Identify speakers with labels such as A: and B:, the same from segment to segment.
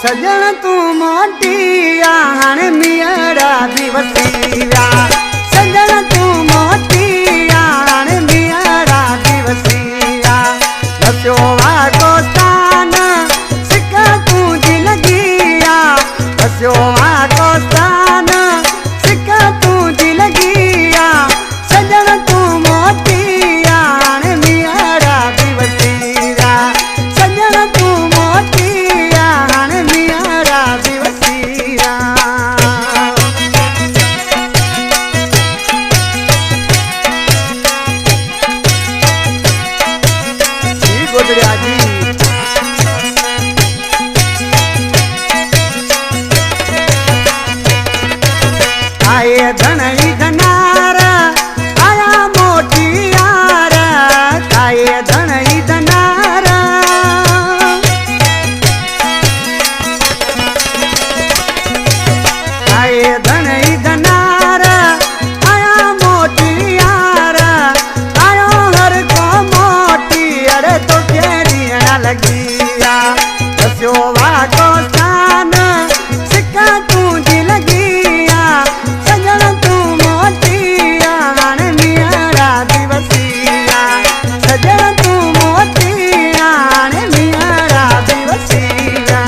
A: सजन तू मोटिया हाणे मियरा दिवसिया सजन तू मोटिया हाणे मियरा दिवसिया नस्यो वागो स्थान सिक तू जिलगिया नस्यो वागो स्थान सिक तू जिलगिया सजन तू मोटिया हाणे मियरा दिवसिया सजन तू मोटिया हाणे मियरा दिवसिया जी गोदरिया जी आए धनई धनार आया मोटियार आए धनई धनार आए धनई धनार आया मोटियार आयो हर को मोटियर तो केरिया लगिया दस्यो वाको स्थान सिक्का तू जिलगिया सजन तू मोटिया हाणे मियरा दिवसिया सजन तू मोटिया हाणे मियरा दिवसिया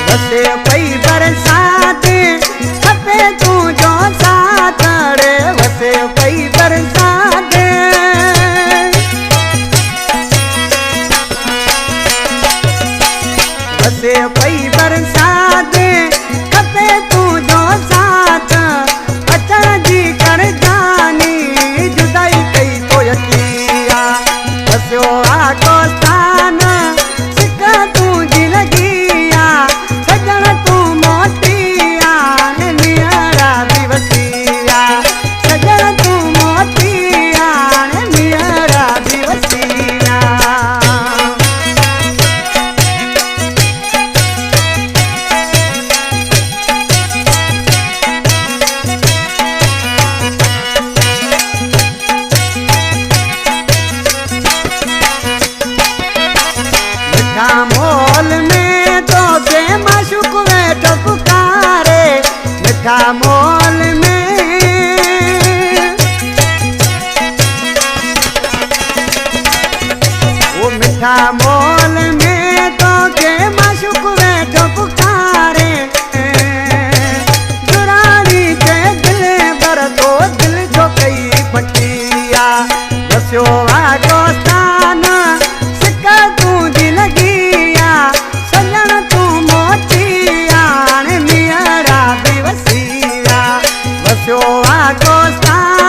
A: वसे पई बरसात खपे तू जो साथ रे वसे पई बरसात वसे पई बरसात खपे तू जो साथ अचण जी कर जानी जुदाई कई तो यकिया वसो आको स्थान सिक तू जिलगिया सजन तू मोटिया हाणे मियरा दिवसिया सजन तू मोटिया हाणे मियरा दिवसिया मिठा मोल में तो के माशुक वेठो पुकारे मिठा मोल में वो मिठा मोल में तो के माशुक वेठो पुकारे दुरानी के दिल भर तो दिल जो कई पटिया दस्यो वागो स्थान सिक तू जिलगिया सजन तू मोटिया हाणे मियरा दिवसिया वसो वागो स्थान